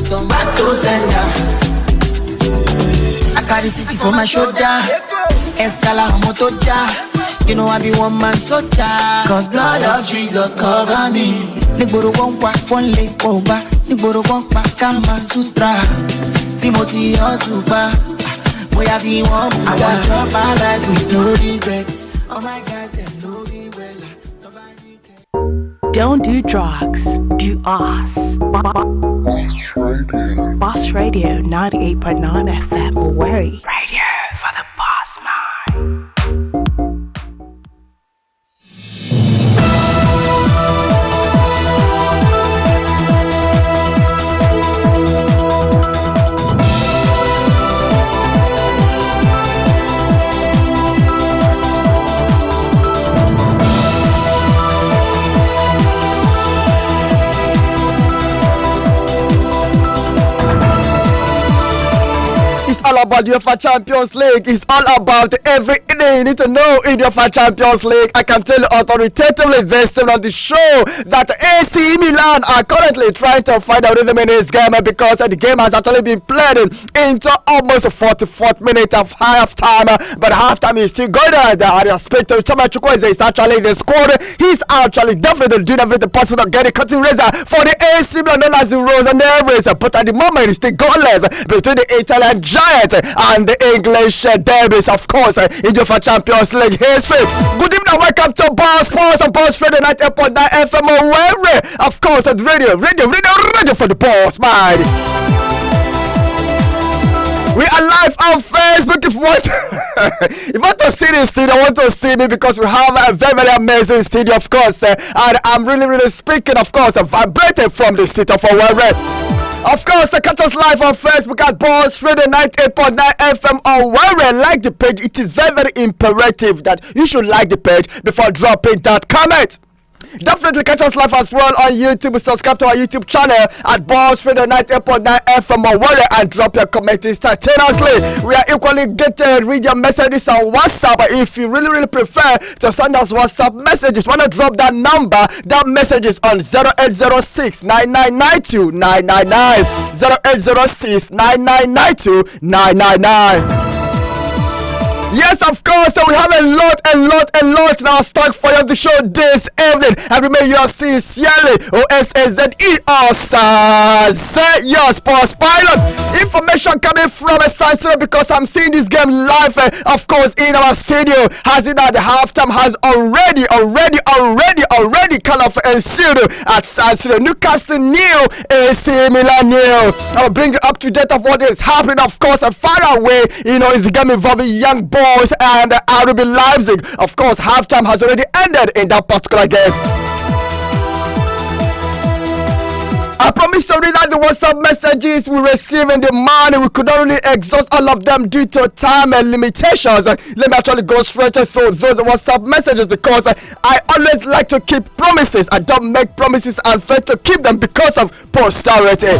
turn back to sender. I carry city for my shoulder. Escala motoja. You know I be one man soldier. Cause blood of Jesus cover me. Nigboro won't walk one leg over. Nigboro won't back Kama Sutra. Timothy Osuba. Boy I be one. I want drop my life with no regrets. Oh my guys, they know me well. Don't do drugs, do us. Boss Radio 98.9 FM, Owerri. Radio for the boss man. All about the UEFA Champions League. It's all about everything you need to know in the UEFA Champions League. I can tell you authoritatively this on the show that AC Milan are currently trying to find a rhythm in this game because the game has actually been played into almost 44th minute of halftime, but halftime is still going on. I speak to Chama Chukwueze is actually the squad. He's actually definitely doing everything possible to get a cutting razor for the AC Milan known as the Rosa Neves, but at the moment it's still goalless between the Italian giant and the English derbies, of course, in the Champions League history. Good evening and welcome to Boss Sports on Boss Radio 98.9 FM Owerri. Of course, at radio for the boss, man. We are live on Facebook. If you want to see this studio, want to see me because we have a very, very amazing studio, of course. And I'm really speaking, of course, vibrating from the city of Owerri. Of course, catch us live on Facebook at Boss Radio 98.9 FM Owerri. Like the page. It is very, very imperative that you should like the page before dropping that comment. Definitely catch us live as well on YouTube. Subscribe to our YouTube channel at Boss Radio 98.9 FM Owerri and drop your comment instantaneously. We are equally getting read your messages on WhatsApp. If you really prefer to send us WhatsApp messages, wanna drop that number, that message is on 0806 9992 999 0806 9992 999. Yes, of course, so we have a lot in our stock for you to show this evening. And remember, you are sincerely Osaze, Osaze, your sports pilot. Information coming from a San Siro because I'm seeing this game live, of course, in our studio. Has it at the halftime has already kind of ensued at San Siro. Newcastle new, AC Milan new. I'll bring you up to date of what is happening, of course, far away, is the game involving young boys and RB Leipzig. Of course, halftime has already ended in that particular game. I promised to read out the WhatsApp messages we receive in the morning. We could not really exhaust all of them due to time and limitations. Let me actually go straight through those WhatsApp messages because I always like to keep promises. I don't make promises and fail to keep them because of posterity.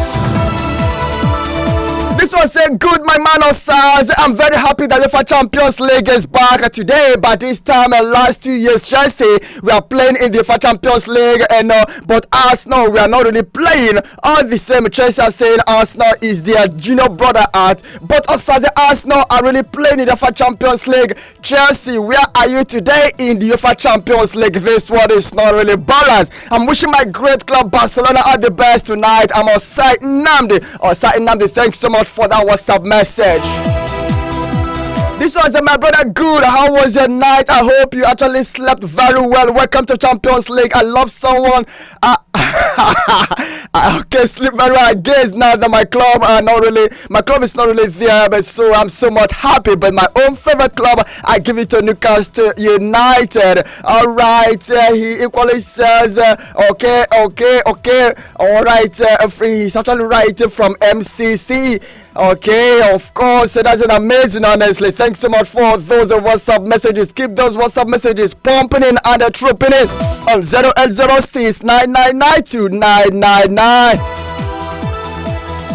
This one said, good, my man Osaze. I'm very happy that the UEFA Champions League is back today. But this time, last 2 years, Chelsea, we are playing in the UEFA Champions League. But Arsenal, we are not really playing. All the same, Chelsea are saying Arsenal is their junior brother at. But Osaze, Arsenal are really playing in the UEFA Champions League. Chelsea, where are you today in the UEFA Champions League? This one is not really balanced. I'm wishing my great club Barcelona all the best tonight. I'm Osaze Nnamdi. Osaze Nnamdi, thanks so much for that WhatsApp message. This was my brother. Good. How was your night? I hope you actually slept very well. Welcome to Champions League. I love someone. Okay, sleep very well. I guess now that my club is not really there, but so I'm so much happy. But my own favorite club, I give it to Newcastle United. All right. He equally says, okay. All right. He's actually writing from MCC. Okay, of course, that's an amazing, honestly. Thanks so much for those WhatsApp messages. Keep those WhatsApp messages pumping in and trooping in on 0806 9992 999.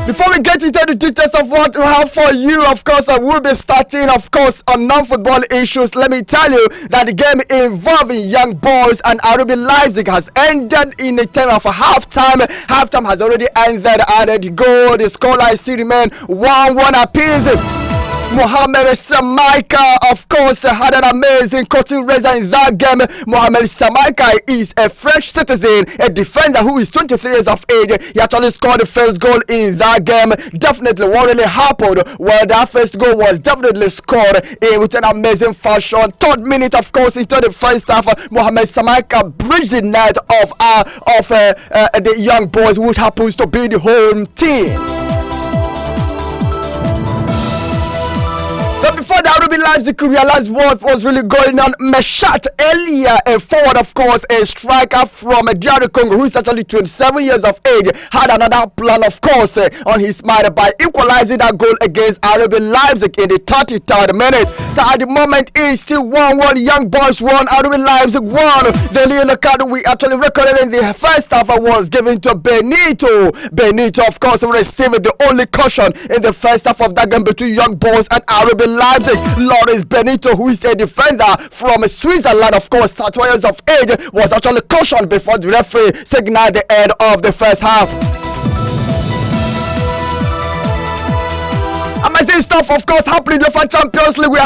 Before we get into the details of what we have for you, of course, I will be starting, of course, on non-football issues. Let me tell you that the game involving Young Boys and RB Leipzig has ended in a time of halftime. Halftime has already ended, and the scoreline still remain 1-1 apiece. Mohamed Samaika, of course, had an amazing cutting razor in that game. Mohamed Samaika is a French citizen, a defender who is 23 years of age. He actually scored the first goal in that game. Definitely what really happened, well, that first goal was definitely scored with an amazing fashion. Third minute, of course, into the first half, Mohamed Samaika bridged the net of the Young Boys, which happens to be the home team. But before the RB Leipzig could realize what was really going on, Meshat earlier, a forward, of course, a striker from DR Congo, who is actually 27 years of age, had another plan, of course, on his mind by equalizing that goal against RB Leipzig in the 33rd minute. So at the moment, it's still 1-1. Young Boys 1, RB Leipzig 1. The yellow card we actually recorded in the first half was given to Benito. Benito, of course, received the only caution in the first half of that game between Young Boys and RB Leipzig. Loris Benito, who is a defender from Switzerland, of course, 31 years of age, was actually cautioned before the referee signaled the end of the first half. Amazing stuff, of course, happening in the Champions League. We're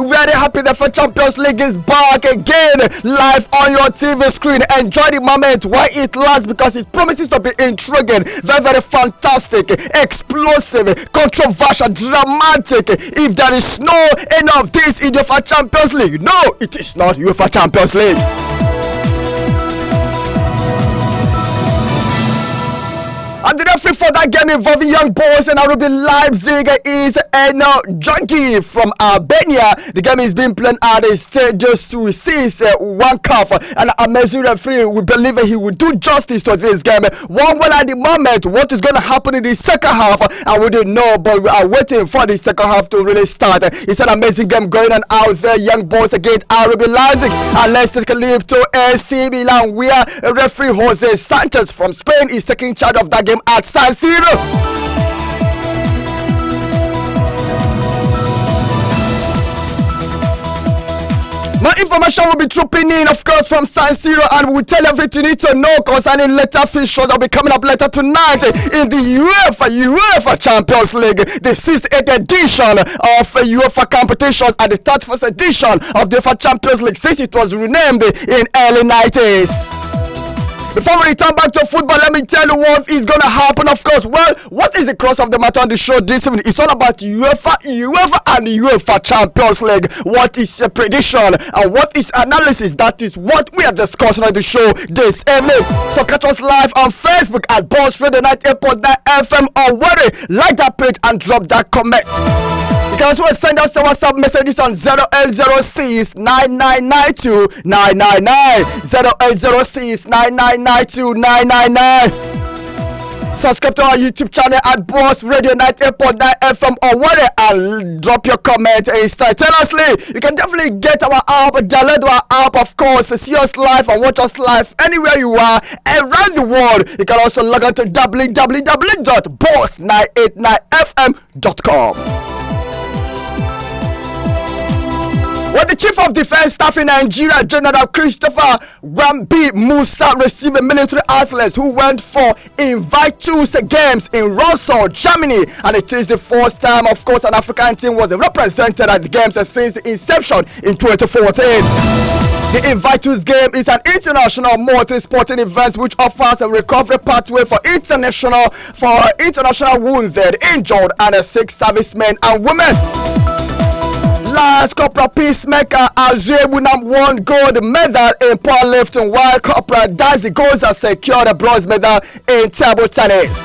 very happy that the Champions League is back again, live on your TV screen. Enjoy the moment while it lasts, because it promises to be intriguing, very, very fantastic, explosive, controversial, dramatic. If there is no end of this in the Champions League, no, it is not UEFA Champions League. And the referee for that game involving Young Boys and RB Leipzig is Eno Junkie from Albania. The game is being played at the Stadium Suisse one cup. An amazing referee. We believe he will do justice to this game. 1-1 at the moment. What is going to happen in the second half, I wouldn't know, but we are waiting for the second half to really start. It's an amazing game going on out there. Young Boys against RB Leipzig. And let's take a leap to AC Milan, where referee Jose Sanchez from Spain is taking charge of that game at San Siro. More information will be trooping in, of course, from San Siro, and we will tell everything you need to know concerning later fixtures that will be coming up later tonight in the UEFA Champions League, the 68th edition of UEFA competitions and the 31st edition of the UEFA Champions League since it was renamed in early 90s. Before we return back to football, let me tell you what is going to happen, of course. Well, what is the cross of the matter on the show this evening? It's all about UEFA and the UEFA Champions League. What is a prediction and what is analysis? That is what we are discussing on the show this evening. So catch us live on Facebook at Boss Radio 98.9 FM Owerri. Like that page and drop that comment. You can also send us a WhatsApp messages on 0806 9992 999 0806 9992 999. Subscribe to our YouTube channel at Boss Radio 98.9 FM Owerri and drop your comment instantaneously. You can definitely get our app, download our app, of course, see us live and watch us live anywhere you are around the world. You can also log on to www.boss989fm.com. When the Chief of Defense Staff in Nigeria, General Christopher Gwambi Musa, received military athletes who went for Invictus Games in Warsaw, Germany, and it is the first time, of course, an African team was represented at the games since the inception in 2014. The Invictus Game is an international multi-sporting event which offers a recovery pathway for international wounded, injured, and sick servicemen and women. Last Corporal Peacemaker Azebunam won gold medal in powerlifting, while Corporal Dazi Goza secured a bronze medal in table tennis.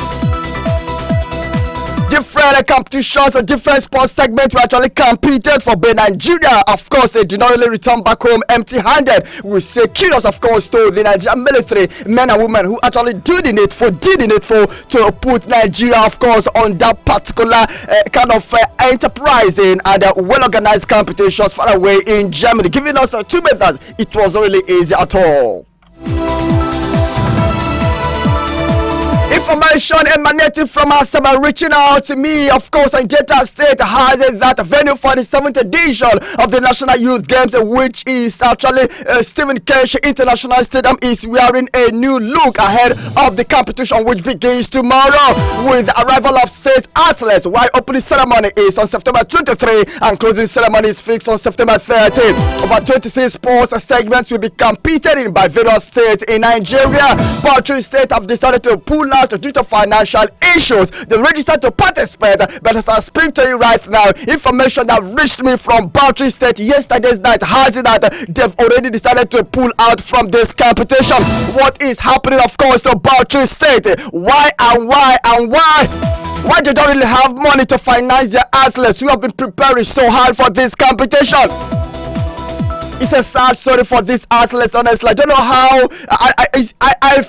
Different competitions and different sports segments were actually competed for by Nigeria. Of course, they did not really return back home empty-handed. We say kudos, of course, to the Nigerian military, men and women who actually did the needful to put Nigeria, of course, on that particular kind of enterprising and well-organized competitions far away in Germany, giving us 2 medals. It wasn't really easy at all. Information emanating from Asaba reaching out to me, of course, and Delta State has that venue for the 7th edition of the National Youth Games, which is actually Stephen Keshi International Stadium, is wearing a new look ahead of the competition, which begins tomorrow with the arrival of state athletes, while opening ceremony is on September 23 and closing ceremony is fixed on September 30. Over 26 sports segments will be competed in by various states in Nigeria. Bauchi State have decided to pull out due to financial issues. They registered to participate, but as I speak to you right now, information that reached me from Bauchi State yesterday's night has it that they've already decided to pull out from this competition. What is happening, of course, to Bauchi State? Why and why and why? Why they don't really have money to finance their athletes who have been preparing so hard for this competition? It's a sad story for these athletes, honestly. I don't know how. I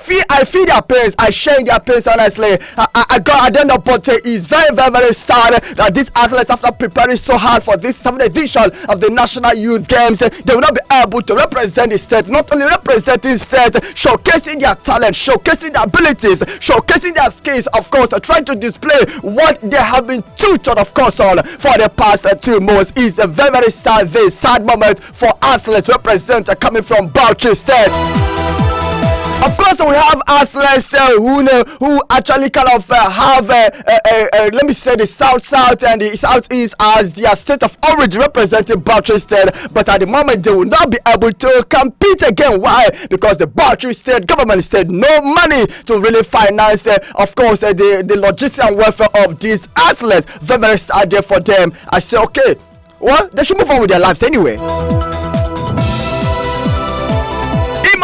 feel their pains. I share their pains, honestly. I don't know, but it's very, very, very sad that these athletes, after preparing so hard for this 7th edition of the National Youth Games, they will not be able to represent the state. Not only representing state, showcasing their talent, showcasing their abilities, showcasing their skills, of course, trying to display what they have been tutored, of course, on for the past 2 months. It's a very, very sad day, sad moment for athletes represent coming from Bauchi State. Of course, we have athletes who actually kind of have, let me say, the South and the Southeast as their state of origin representing Bauchi State. But at the moment, they will not be able to compete again. Why? Because the Bauchi State government said no money to really finance, of course, the logistics and welfare of these athletes. Very, very sad day for them. I say, okay, well, they should move on with their lives anyway.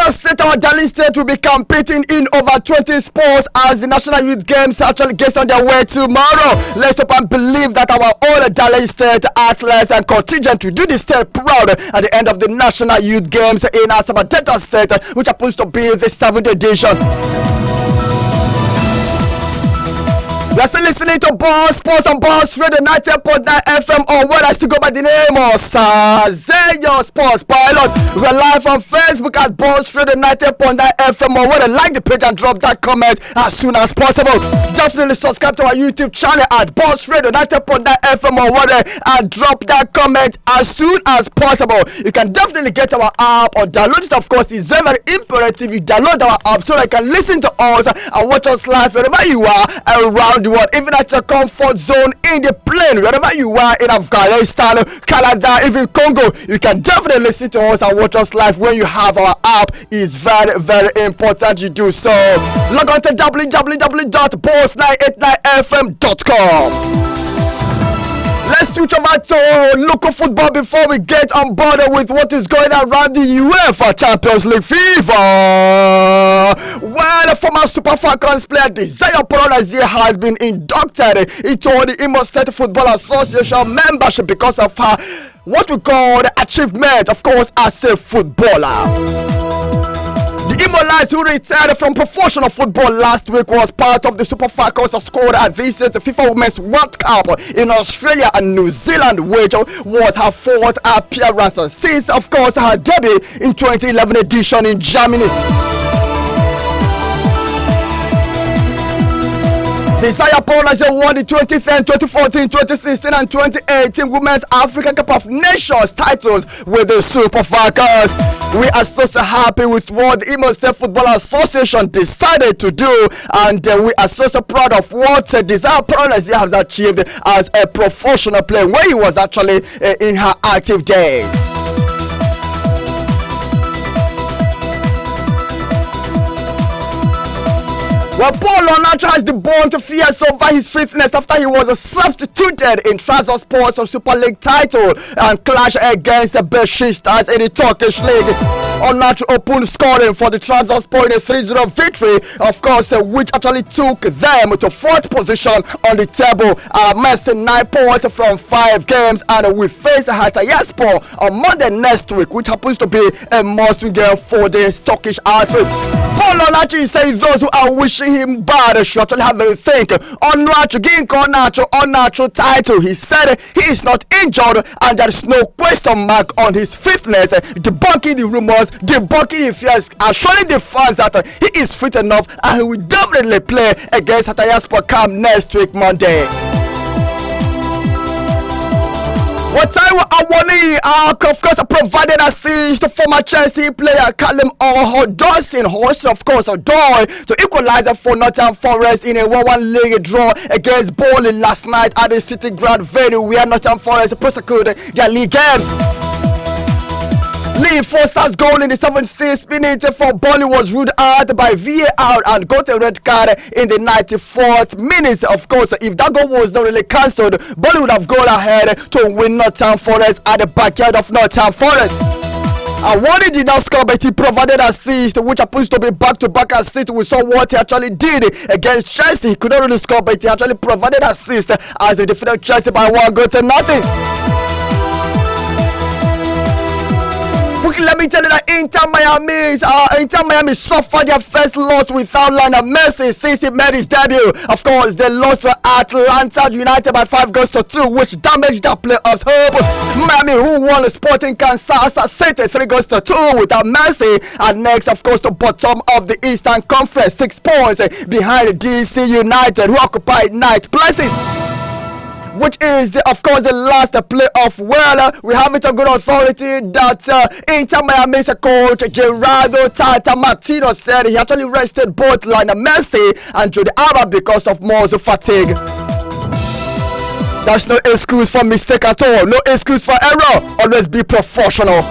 State, our darling state, will be competing in over 20 sports as the National Youth Games actually gets on their way tomorrow. Let's hope and believe that our own darling state athletes and contingent will do the state proud at the end of the National Youth Games in Asaba Delta State, which happens to be the 7th edition. You're still listening to Boss Sports on Boss Radio 90.9 FM, or what I still go by the name of Osaze, your sports pilot. We're live on Facebook at Boss Radio 90.9 FM, or what, like the page and drop that comment as soon as possible. Definitely subscribe to our YouTube channel at Boss Radio 90.9 FM, or what, and drop that comment as soon as possible. You can definitely get our app or download it. Of course, it's very, very imperative you download our app so that you can listen to us and watch us live wherever you are around the world, even at your comfort zone, in the plane, wherever you are, in Afghanistan, Canada, even Congo. You can definitely listen to us and watch us live when you have our app. It's very, very important you do so. Log on to www.boss989fm.com. Let's switch over to local football before we get on board with what is going on around the UEFA Champions League fever. Well, former Super Falcons player Desire Osaze has been inducted into the Imo State Football Association membership because of her what we call the achievement, of course, as a footballer. The Imolites, who retired from professional football last week, was part of the Super Falcons squad at this year's FIFA Women's World Cup in Australia and New Zealand, which was her 4th appearance since, of course, her debut in 2011 edition in Germany. Desire Osaze won the 2010, 2014, 2016 and 2018 Women's African Cup of Nations titles with the Super Falcons. We are so happy with what the Imo State Football Association decided to do, and we are so proud of what Desire Osaze has achieved as a professional player when he was actually in her active days. Well, Paul Onacho has the bone to fears over his fitness after he was substituted in Trabzonspor's Super League title and clash against the Besiktas in the Turkish League. Onacho opened scoring for the Trabzonspor in a 3-0 victory, of course, which actually took them to 4th position on the table, amassing 9 points from 5 games, and will face Hatayspor on Monday next week, which happens to be a must-win game for the Turkish outfit. Paul Onacho says those who are wishing him bad should actually have a think. Onacho title. He said he is not injured and there is no question mark on his fitness, debunking the rumors debunking the fears, assuring the fans that he is fit enough and he will definitely play against Atayaspor Camp next week Monday. What time Awoni, of course, provided assist to former Chelsea player Callum Hudson, of course, Odoi to equalize for Nottingham Forest in a 1-1 league draw against Burnley last night at the City Ground venue where Nottingham Forest prosecuted their league games. Lee Foster's goal in the 76th minute for Burnley was ruled out by VAR and got a red card in the 94th minute. Of course, if that goal was not really cancelled, Burnley would have gone ahead to win Nottingham Forest at the backyard of Nottingham Forest. And Wardy did not score, but he provided assist, which happens to be back-to-back assist. We saw what he actually did against Chelsea. He could not really score, but he actually provided assist as they defeated Chelsea by 1-0. Let me tell you that Inter Miami suffered their first loss without Lionel Messi since he made his debut. Of course, they lost to Atlanta United by 5-2, which damaged their playoffs hope. Miami, who won the Sporting Kansas City 3-2 without Messi, and next, of course, the bottom of the Eastern Conference, 6 points behind DC United, who occupied 9th places, which is of course the last playoff. Well, we have it on good authority that Inter Miami's coach Gerardo Tata Martino said he actually rested both Lionel Messi and Jordi Alba because of muscle fatigue. There's no excuse for mistake at all, no excuse for error. Always be professional.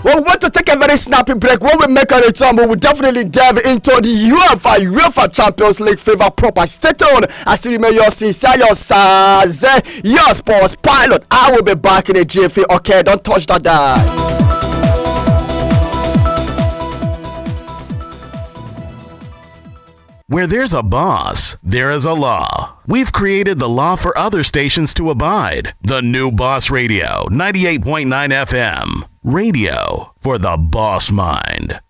We want to take a very snappy break. When we make a return, we will definitely delve into the UEFA Champions League fever proper. Stay tuned. I still remain your sincere, your Osaze, your sports pilot. I will be back in a jiffy. Okay, don't touch that dial. Where there's a boss, there is a law. We've created the law for other stations to abide. The new Boss Radio, 98.9 FM. Radio for the boss mind.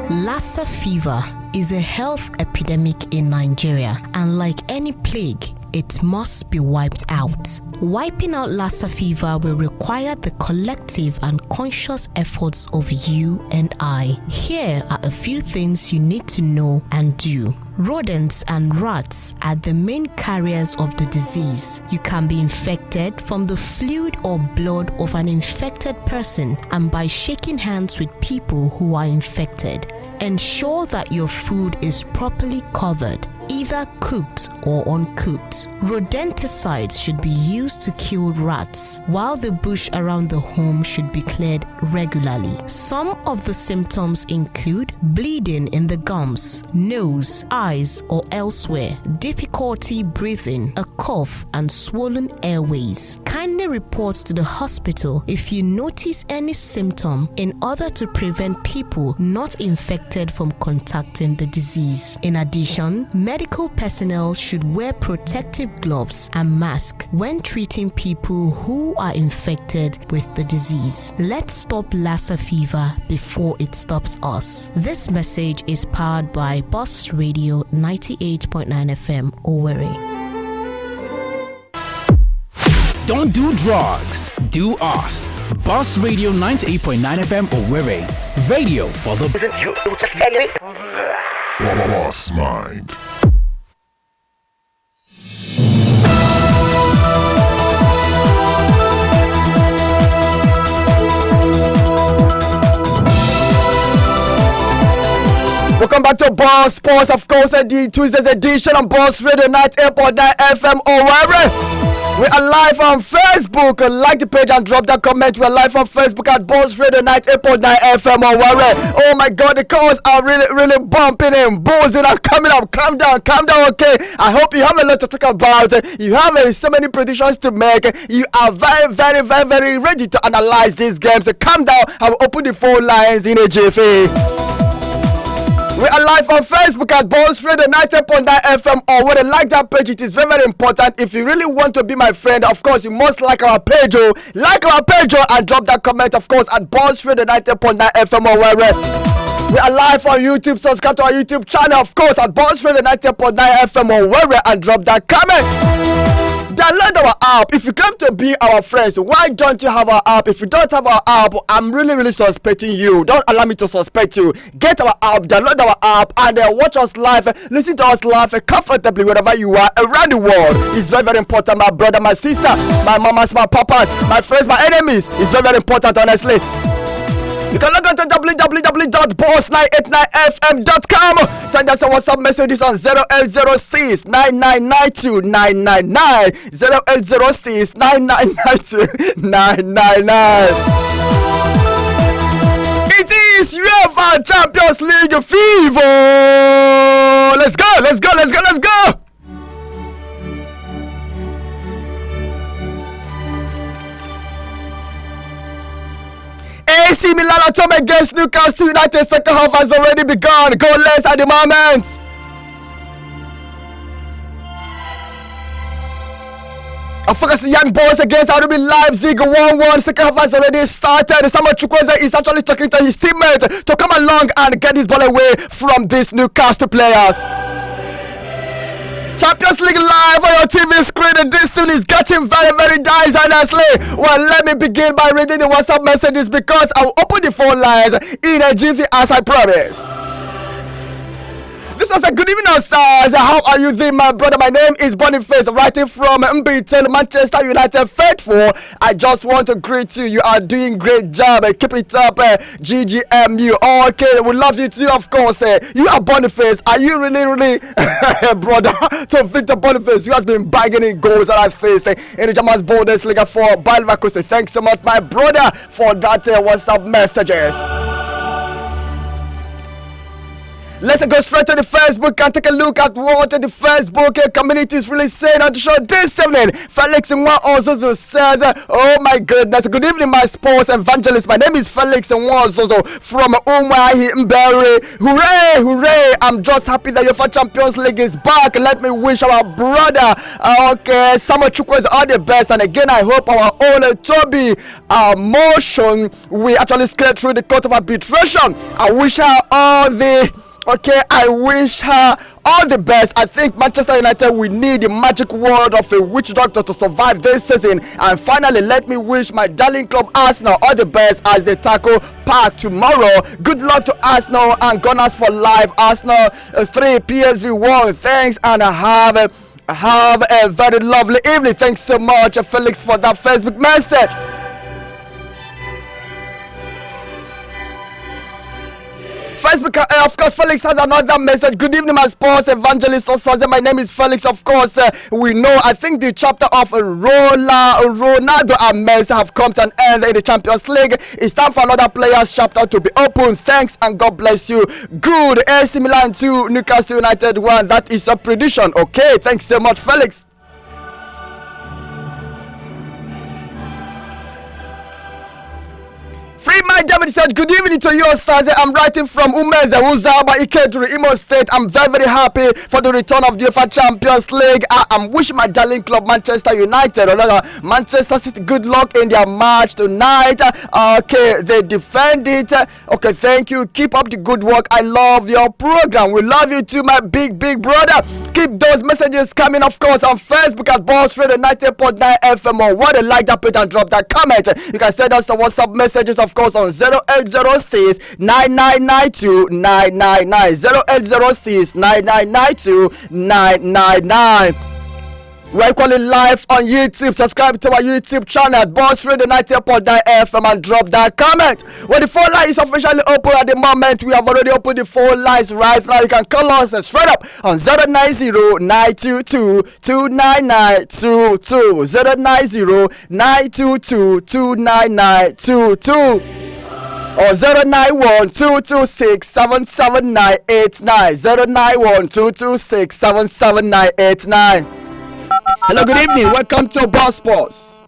Lassa fever is a health epidemic in Nigeria, and like any plague, it must be wiped out. Wiping out Lassa fever will require the collective and conscious efforts of you and I. Here are a few things you need to know and do. Rodents and rats are the main carriers of the disease. You can be infected from the fluid or blood of an infected person and by shaking hands with people who are infected. Ensure that your food is properly covered, either cooked or uncooked. Rodenticides should be used to kill rats, while the bush around the home should be cleared regularly. Some of the symptoms include bleeding in the gums, nose, eyes, or elsewhere, difficulty breathing, a cough, and swollen airways. Kindly report to the hospital if you notice any symptom in order to prevent people not infected from contacting the disease. In addition, medical personnel should wear protective gloves and masks when treating people who are infected with the disease. Let's stop Lassa fever before it stops us. This message is powered by Boss Radio 98.9 FM Owerri. Don't do drugs, do us. Boss Radio 98.9 FM Owerri. Radio for the boss mind. Welcome back to Boss Sports, of course, the Tuesday's edition on Boss Radio 98.9 FM Owerri. We are live on Facebook. Like the page and drop that comment. We are live on Facebook at Boss Radio 98.9 FM Owerri. Oh my God, the calls are really bumping and buzzing and coming up. Calm down, okay? I hope you have a lot to talk about. You have so many predictions to make. You are very ready to analyze these games. So calm down. I will open the phone lines in a jiffy. We are live on Facebook at Boss Radio 90.9 FM or when you like that page, it is very important. If you really want to be my friend, of course, you must like our page. Like our page and drop that comment, of course, at Boss Radio 90.9 FM or wherever. We are live on YouTube. Subscribe to our YouTube channel, of course, at Boss Radio 90.9 FM Owerri, and drop that comment. Download our app. If you claim to be our friends, why don't you have our app? If you don't have our app, I'm really suspecting you. Don't allow me to suspect you. Get our app, download our app, and watch us live, listen to us live comfortably wherever you are around the world. It's very important, my brother, my sister, my mamas, my papas, my friends, my enemies. It's very important, honestly. You can log on to www.boss989fm.com. Send us a WhatsApp messages on 0806 9992 999 0806 9992 999. It is UEFA Champions League fever. Let's go. AC Milan at home against Newcastle United. Second half has already begun. Goalless at the moment. I focus Young Boys against RB Leipzig 1-1. Second half has already started. Samuel Chukwueze is actually talking to his teammate to come along and get his ball away from these Newcastle players. Champions League live on your TV screen, and this tune is getting very dicey, honestly. Well, let me begin by reading the WhatsApp messages because I'll open the phone lines in a jiffy as I promised. This was a good evening, stars. How are you there, my brother? My name is Boniface, writing from Mbitel, Manchester United faithful. I just want to greet you. You are doing great job. Keep it up, GGMU. Okay, we love you too, of course. You are Boniface. Are you really brother to Victor Boniface? You has been bagging in goals and assists in the German Bundesliga for Bayer Leverkusen. Thanks so much, my brother, for that WhatsApp messages. Let's go straight to the Facebook and take a look at what the Facebook community is really saying on the show this evening. Felix Nwa-Ozozo says, oh my goodness, good evening, my sports evangelist. My name is Felix Nwa-Ozozo from Umuahi Mberi. Hooray! I'm just happy that UEFA Champions League is back. Let me wish our brother, Samuel Chukwueze, all the best. And again, I hope our own Toby motion we actually skate through the court of arbitration. I wish her I wish her all the best. I think Manchester United will need the magic word of a witch doctor to survive this season. And finally, let me wish my darling club Arsenal all the best as they tackle Park tomorrow. Good luck to Arsenal and Gunners for life. Arsenal 3, PSV 1. Thanks, and have a very lovely evening. Thanks so much, Felix, for that Facebook message. Facebook, of course, Felix has another message. Good evening, my sports evangelist Osaze. My name is Felix, of course. We know, I think the chapter of Ronaldo and Messi have come to an end in the Champions League. It's time for another player's chapter to be open. Thanks and God bless you. Good. AC Milan 2, Newcastle United 1. That is a prediction. Okay, thanks so much, Felix. Free Mind David said, good evening to you, Osaze. I'm writing from Umeze, Uzaba, Ikeduru, Imo State. I'm very happy for the return of the UEFA Champions League. I'm wishing my darling club, Manchester United, or Manchester City, good luck in their match tonight. Okay, they defend it. Okay, thank you. Keep up the good work. I love your program. We love you too, my big brother. Keep those messages coming, of course, on Facebook at Boss Radio 90.9 FM, or what a like that page and drop that comment. You can send us a WhatsApp messages, of course, on 0806 9992 999 0806 9992 999. We're calling live on YouTube. Subscribe to our YouTube channel at Boss Radio 90.9 FM and drop that comment. Well, the phone line is officially open at the moment. We have already opened the phone lines right now. You can call us straight up on 090-922-29922 090-922-29922 or 091-226-77989 091-226-77989. Hello, good evening. Welcome to Boss Sports.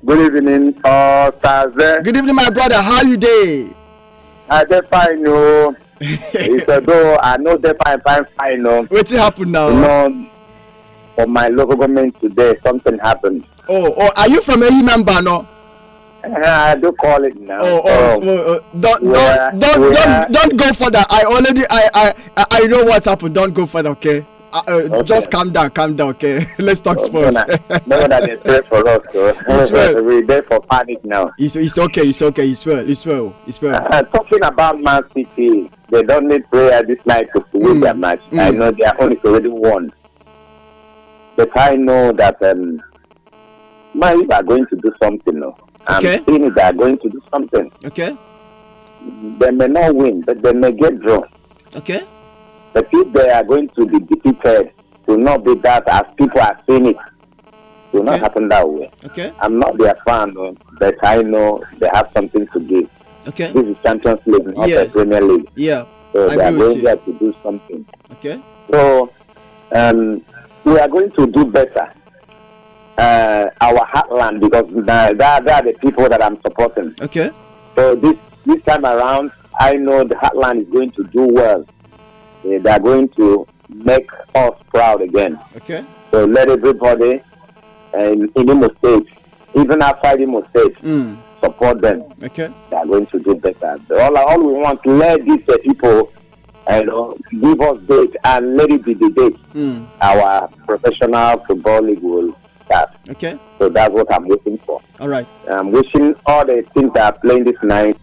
Good evening, Osaze. Good evening, my brother. How you day? I just fine, no. It's a though I know that fine, no. What's happened now? No, for my local government today, something happened. Oh, are you from a member, no? I do call it now. Don't go for that. I know what's happened. Don't go for that, okay? Okay. Just calm down, okay? Let's talk sports. No, that they pray for us, so It's well. we're there for panic now. It's okay. It's well. Talking about Man City, they don't need prayer this night to win their match. I know their own is already won. But I know that Man City are going to do something now. Okay. I'm seeing they are going to do something. Okay. They may not win, but they may get drawn. Okay. But if they are going to be defeated, it will not be that as people are seeing it. It will not happen that way. Okay. I'm not their fan, but I know they have something to give. Okay. This is Champions League, not the Premier League. Yeah. So I they are agree with going you. there to do something. Okay. So we are going to do better. Our heartland, because they are the people that I'm supporting. Okay. So this time around, I know the heartland is going to do well. They are going to make us proud again. Okay. So let everybody in Imo State, even outside Imo State, support them. Okay. They are going to do better. All we want to let these people, give us date and let it be the date. Our professional football league will start. Okay. So that's what I'm waiting for. All right. I'm wishing all the teams that are playing this night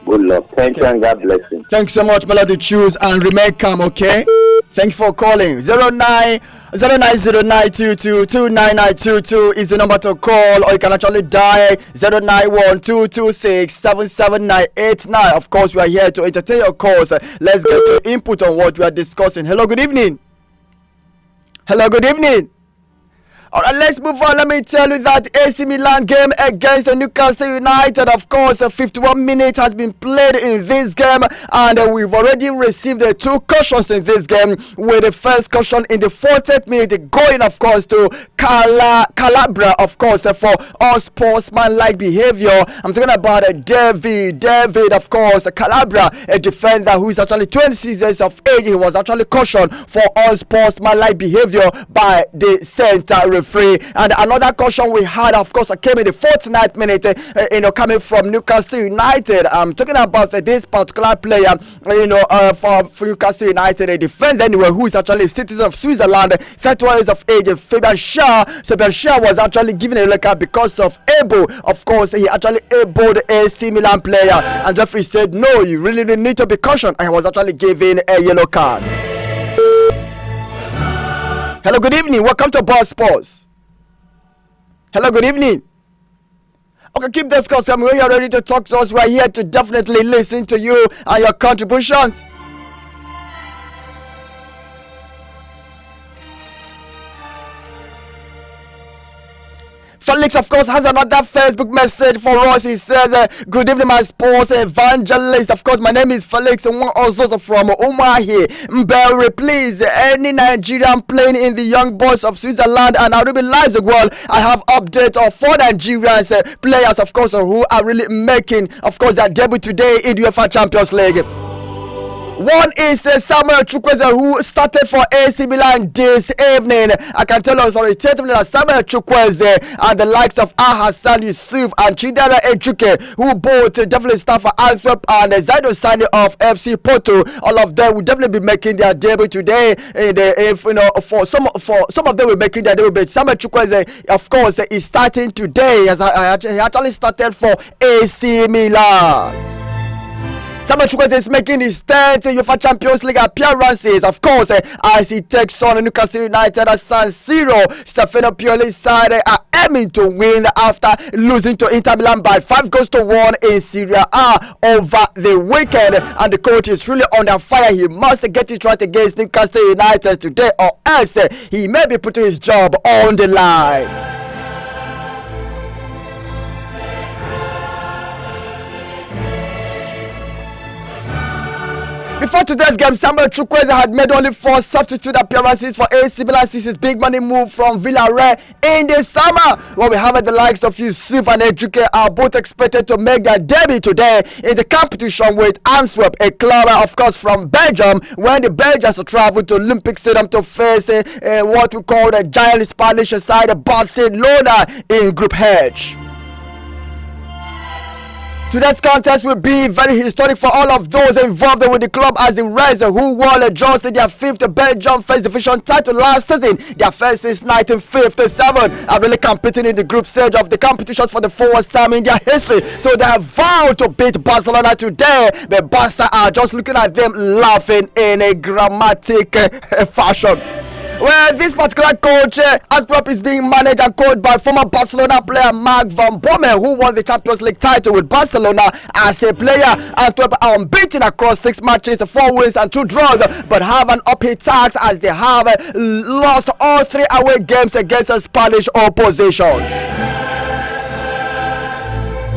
good luck. Thank you and God bless you. Thanks so much, Melody. Choose and remain calm, okay? Thank you for calling. 090922299922 is the number to call, or you can actually dial 0912267789. Of course, we are here to entertain your calls. Let's get to input on what we are discussing. Hello, good evening. All right, let's move on. Let me tell you that AC Milan game against Newcastle United, of course, 51 minutes has been played in this game, and we've already received 2 cautions in this game, with the first caution in the 40th minute going, of course, to Calabria, of course, for unsportsmanlike behavior. I'm talking about David, of course, Calabria, a defender who is actually 26 years of age. He was actually cautioned for unsportsmanlike behavior by the center referee. And another caution we had, of course, came in the 49th minute, coming from Newcastle United. I'm talking about this particular player, for Newcastle United, a defender anyway, who is actually a citizen of Switzerland, 31 years of age, Fabian Schär. So Fabian Schär was actually given a yellow card because of elbow. Of course, he actually elbowed the AC Milan player, and Jeffrey said, no, you really need to be cautioned, and he was actually given a yellow card. Hello, good evening. Welcome to Boss Sports. Hello, good evening. Okay, keep this call. When you're ready to talk to us, we're here to definitely listen to you and your contributions. Felix, of course, has another Facebook message for us. He says, good evening, my sports evangelist. Of course, my name is Felix, and one also from Owerri. Mberi, please, any Nigerian playing in the young boys of Switzerland and Arabian lives as well. I have updates of 4 Nigerians players, of course, who are really making, of course, their debut today in the UEFA Champions League. One is Samuel Chukwueze, who started for AC Milan this evening. I can tell you authoritatively that Samuel Chukwueze and the likes of Hassan Yusuf and Chidera Ejuke, who both definitely start for Antwerp, and Zaido Sani of FC Porto, all of them will definitely be making their debut today. For some of them will be making their debut, but Samuel Chukwueze, of course, is starting today. He actually started for AC Milan. Samuel Chukwueze is making his 10th UEFA Champions League appearances, of course, as he takes on Newcastle United at San Siro. Stefano Pioli's side are aiming to win after losing to Inter Milan by 5-1 in Serie A over the weekend, and the coach is really under fire. He must get it right against Newcastle United today, or else he may be putting his job on the line. Before today's game, Samuel Chukwueze had made only 4 substitute appearances for AC Milan since his big money move from Villarreal in the summer. When we have the likes of Yusuf and Ejuke are both expected to make their debut today in the competition with Antwerp, a club, of course, from Belgium, when the Belgians travel to Olympic Stadium to face what we call the giant Spanish side, Barcelona, in Group H. Today's contest will be very historic for all of those involved with the club, as the Reds, who won just their 5th Belgium First Division title last season, their first since 1957, are really competing in the group stage of the competitions for the first time in their history. So they have vowed to beat Barcelona today, but Barca are just looking at them laughing in a dramatic fashion. Well, this particular coach, Antwerp, is being managed and coached by former Barcelona player Mark van Bommel, who won the Champions League title with Barcelona as a player. Antwerp are unbeaten across 6 matches, 4 wins and 2 draws, but have an uphill task as they have lost all 3 away games against the Spanish oppositions.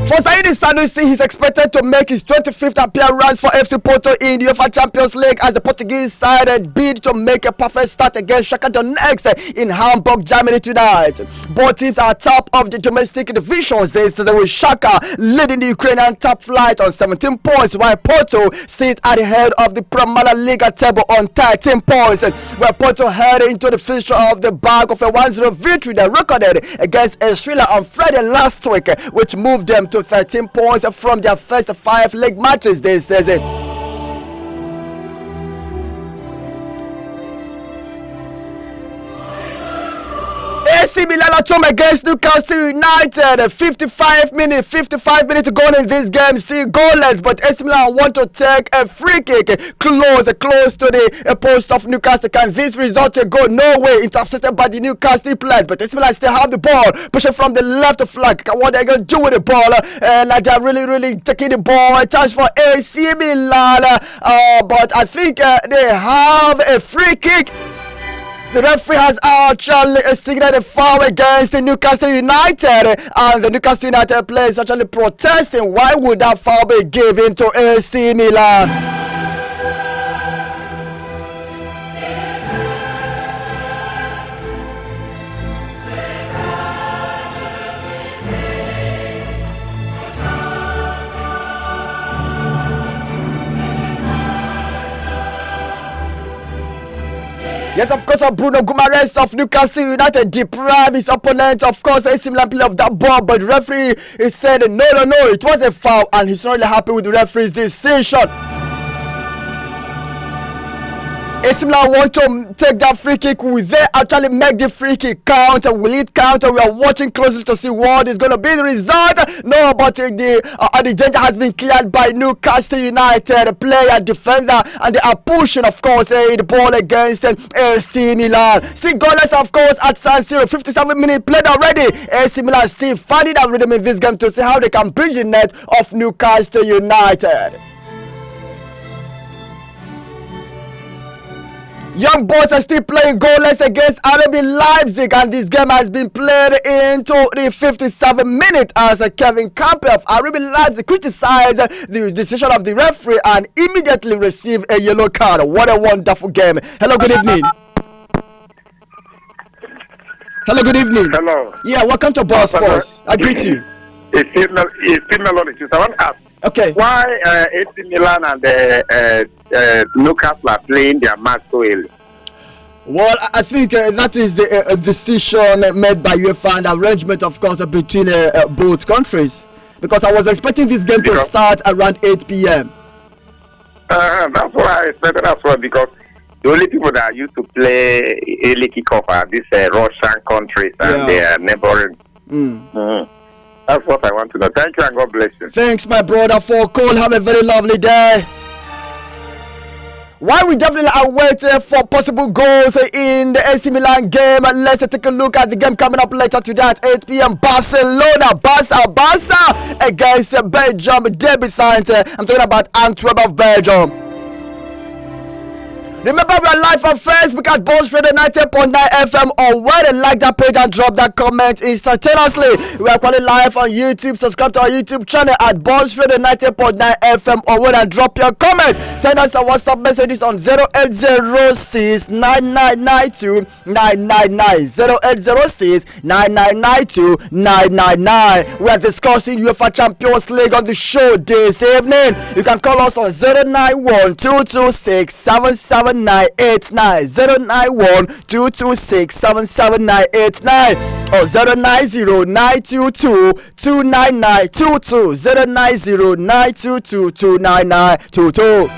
For Saidi Sanusi, he's expected to make his 25th appearance for FC Porto in the UEFA Champions League as the Portuguese side bid to make a perfect start against Shakhtar Donetsk in Hamburg, Germany tonight. Both teams are top of the domestic divisions this season, with Shakhtar leading the Ukrainian top flight on 17 points, while Porto sits at the head of the Premier League table on 13 points. Where Porto headed into the fixture of the bag of a 1-0 victory they recorded against Estrela on Friday last week, which moved them to 13 points from their first 5 league matches this season. AC Milan at home against Newcastle United. 55 minutes to go in this game, still goalless, but AC Milan want to take a free kick close to the post of Newcastle. Can this result a goal? No way. Intercepted by the Newcastle players, but AC Milan still have the ball, pushing from the left flank. What they're going to do with the ball, and they're really taking the ball. A chance for AC Milan, but I think they have a free kick. The referee has actually signaled a foul against the Newcastle United, and the Newcastle United players actually protesting. Why would that foul be given to AC Milan? Yes, of course, Bruno Guimaraes of Newcastle United deprived his opponent, of course, a similar play of that ball, but the referee is said no, it was a foul, and he's not really happy with the referee's decision. AC Milan want to take that free kick. Will they actually make the free kick count? Will it count? We are watching closely to see what is going to be the result. No, but the danger has been cleared by Newcastle United player, defender, and they are pushing, of course, the ball against AC Milan. Still goalless, of course, at San Siro. 57 minutes played already. AC Milan still finding that rhythm in this game to see how they can bridge the net of Newcastle United. Young boys are still playing goalless against RB Leipzig, and this game has been played into the 57th minute as Kevin Campbell of RB Leipzig criticized the decision of the referee and immediately received a yellow card. What a wonderful game. Hello, good evening. Hello, good evening. Hello. Yeah, welcome to Boss Sports. I greet you. It's still Melody. I want to ask. Okay. Why AC Milan and Newcastle are playing their match so early? Well, I think that is the decision made by UEFA and arrangement, of course, between both countries. Because I was expecting this game to start around 8 p.m. That's what I expected as well, because the only people that are used to play early kickoff are these Russian countries and their neighboring. That's what I want to know. Thank you and God bless you. Thanks, my brother, for a call. Have a very lovely day. While we definitely are waiting for possible goals in the AC Milan game, let's take a look at the game coming up later today at 8 p.m. Barcelona, Barca against Belgium debutant. I'm talking about Antwerp of Belgium. Remember, we are live on Facebook at Boss Radio 90.9 FM, or where they like that page and drop that comment instantaneously. We are calling live on YouTube. Subscribe to our YouTube channel at Boss Radio 90.9 FM, or where and drop your comment. Send us a WhatsApp messages on 0806 9992 999 0806 9992 999. We are discussing UEFA Champions League on the show this evening. You can call us on 091 226 77 091 226 77989. or 090-922-29922, 090-922-29922.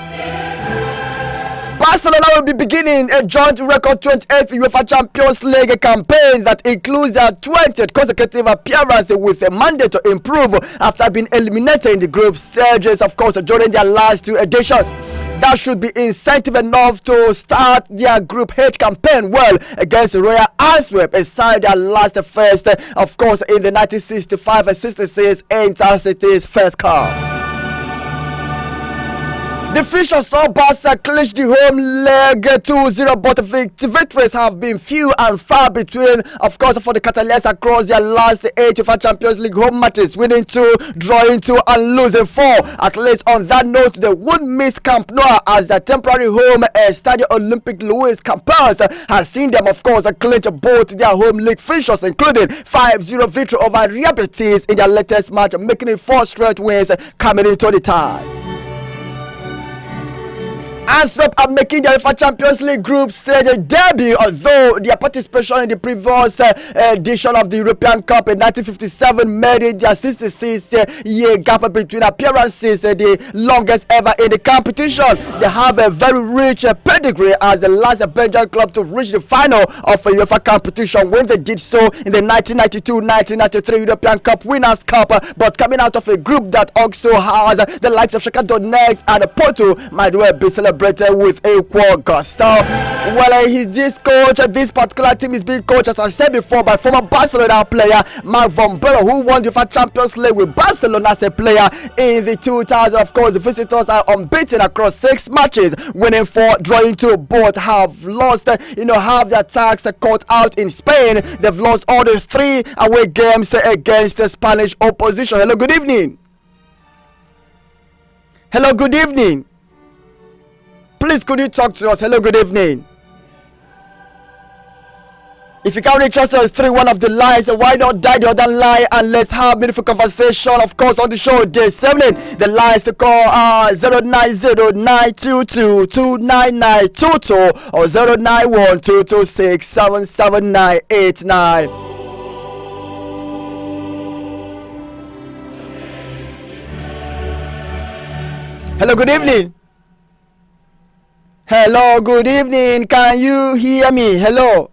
Barcelona will be beginning a joint record 28th UEFA Champions League campaign that includes their 20th consecutive appearance with a mandate to improve after being eliminated in the group stages, of course, during their last two editions. That should be incentive enough to start their Group H campaign well against Royal Antwerp, aside their last first, of course, in the 1965-66 Intercity's first cup. The Fishers saw Barca clinch the home leg 2-0, but victories have been few and far between, of course, for the Catalans across their last 8 UEFA Champions League home matches, winning 2, drawing 2, and losing 4. At least on that note, they won't miss Camp Nou as their temporary home Stadio Olympique Louis Campers has seen them, of course, clinch both their home league fixtures, including 5-0 victory over Real Betis in their latest match, making it 4 straight wins coming into the tie. Antwerp are making their UEFA Champions League group stage debut, although their participation in the previous edition of the European Cup in 1957 made it their 66-year gap between appearances, the longest ever in the competition. They have a very rich pedigree as the last Belgian club to reach the final of a UEFA competition when they did so in the 1992-1993 European Cup Winners' Cup, but coming out of a group that also has the likes of Shakhtar Donetsk and Porto might well be celebrated with equal gusto. Well, this particular team is being coached, as I said before, by former Barcelona player Marc Van Basten, who won the UEFA Champions League with Barcelona as a player in the 2000. Of course, the visitors are unbeaten across 6 matches, winning 4, drawing 2. Both have lost, have their tax caught out in Spain. They've lost all the 3 away games against the Spanish opposition. Hello, good evening. Hello, good evening. Please, could you talk to us? Hello, good evening. If you can't reach us on 3-1 of the lines, why not die the other line and let's have meaningful conversation, of course, on the show this evening. The lines to call are 090-922-29922 or 091-226-77989. Hello, good evening. Hello, good evening. Can you hear me? Hello.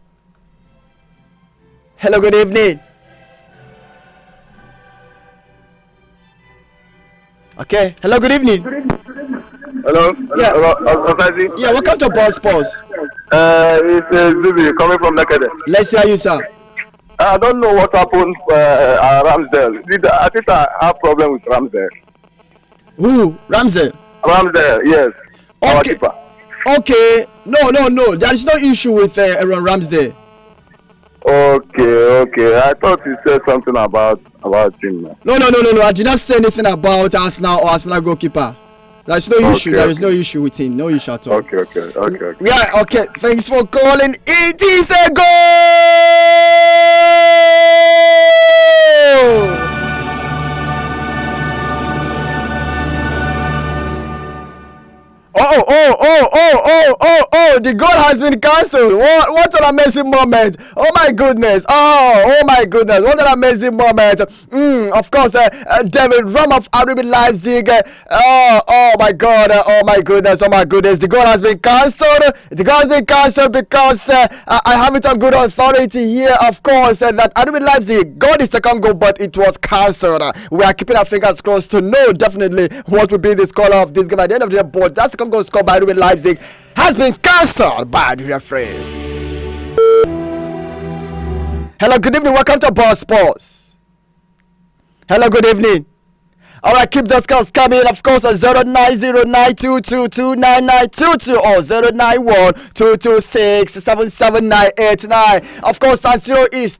Hello, good evening. Okay. Hello, good evening. Hello. Yeah. Osaze. Yeah, welcome to Ball Sports. It's Zubi coming from Nakede. Let's hear you, sir. I don't know what happened at Ramsdale. I think I have problem with Ramsdale. Who? Ramsdale? Ramsdale, yes. Okay. Okay. No. There is no issue with Aaron Ramsdale. Okay. I thought you said something about him. No. I did not say anything about Arsenal or Arsenal goalkeeper. There is no issue. There is no issue with him. No issue at all. Okay. Yeah. Okay. Thanks for calling. It is a goal. The goal has been cancelled. What an amazing moment. Oh my goodness. What an amazing moment. Of course, David Rum of RB Leipzig. Oh my goodness. The goal has been cancelled. Because I have it on good authority here, of course, that RB Leipzig got the second goal, but it was cancelled. We are keeping our fingers crossed to know definitely what will be the score of this game at the end of the day, but that second goal scored by RB Leipzig has been cancelled by the referee. Hello, good evening. Welcome to Ball Sports. Hello, good evening. All right, keep those calls coming. Of course, at 090-922-29922 or 091-226-77989. Of course, San Siro is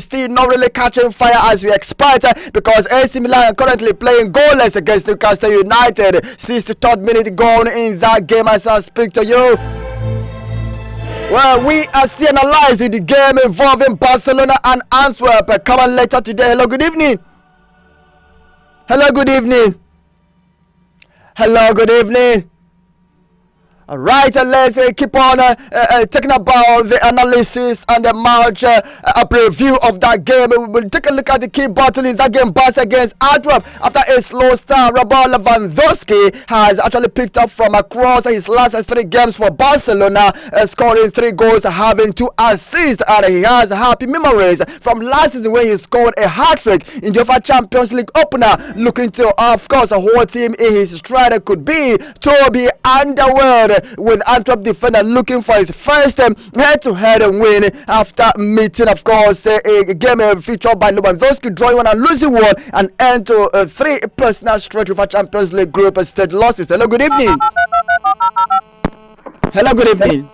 still not really catching fire as we expect because AC Milan are currently playing goalless against Newcastle United. 63rd minute gone in that game as I speak to you. Well, we are still analyzing the game involving Barcelona and Antwerp. Come on later today. Hello, good evening. Hello, good evening. All right, let's keep on talking about the analysis and the match preview of that game. We will take a look at the key battle in that game, Barca against Antwerp. After a slow start, Robert Lewandowski has actually picked up from across his last 3 games for Barcelona, scoring 3 goals, having 2 assists, and he has happy memories from last season when he scored a hat-trick in the UEFA Champions League opener, looking to, of course, what team in his stride could be. Toby Underwood with Antwerp defender looking for his first head-to-head win after meeting, of course, a game featured by Lewandowski, drawing 1 and losing 1, and end to 3 personal straight UEFA Champions League group stage losses. Hello, good evening. Hello, good evening.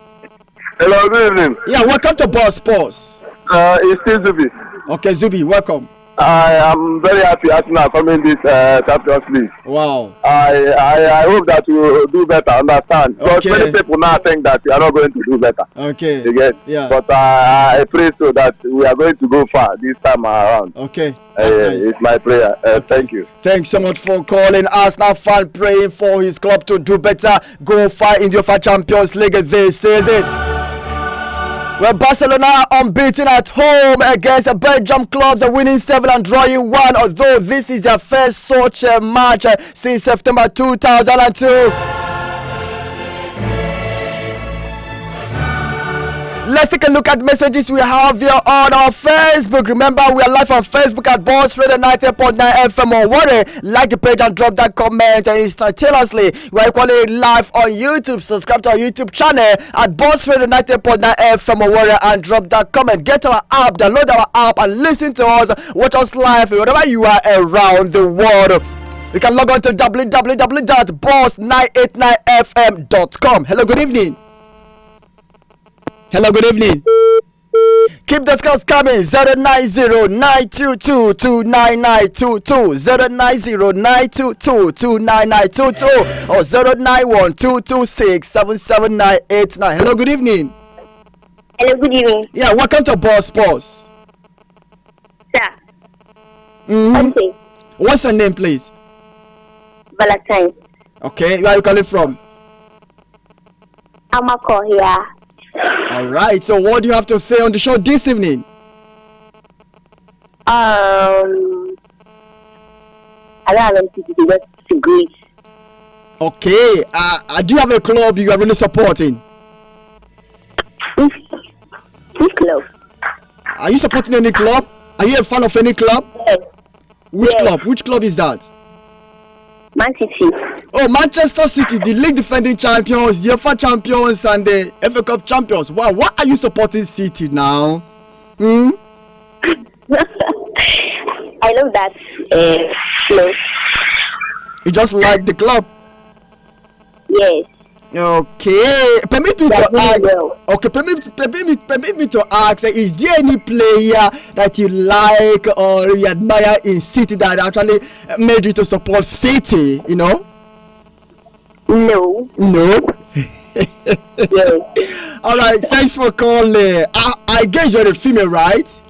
Hello, good evening. Yeah, welcome to Boss Sports. It's still Zubi. Okay, Zubi, welcome. I am very happy Arsenal coming this Champions League. Wow. I hope that we will do better, understand. Because many people now think that we are not going to do better. Okay. Again. Yeah. But I pray so that we are going to go far this time around. Okay. That's nice. It's my prayer. Thank you. Thanks so much for calling. Arsenal fan praying for his club to do better, go far in the UEFA Champions League this season. Well, Barcelona unbeaten at home against the Belgium clubs, winning 7 and drawing 1, although this is their first such match since September 2002. Let's take a look at messages we have here on our Facebook. Remember, we are live on Facebook at Boss Radio 90.9 FM Owerri. Like the page and drop that comment instantaneously. We are equally live on YouTube. Subscribe to our YouTube channel at Boss Radio 90.9 FM Owerri and drop that comment. Get our app, download our app, and listen to us. Watch us live wherever you are around the world. You can log on to www.boss989fm.com. Hello, good evening. Hello, good evening. Keep the scores coming. 090-922-29922, 090-922-29922, or 091-226-77989. Hello, good evening. Hello, good evening. Yeah, welcome to Boss Sports. Sir. Okay. What's your name, please? Valentine. Okay, where are you calling from? Amako here. All right, so what do you have to say on the show this evening? I don't have anything to do, just to greet. Okay, do you have a club you are really supporting? Which club? Are you supporting any club? Are you a fan of any club? Yes. Which club? Which club is that? Man City. Oh, Manchester City, the league defending champions, the UEFA champions, and the FA Cup champions. Wow, why are you supporting City now? I love that club. You just like the club? Yes. Okay, permit me to ask. Okay, permit me to ask. Is there any player that you like or you admire in City that actually made you to support City? You know? No. No. Yes. All right. Thanks for calling. I guess you're a female, right?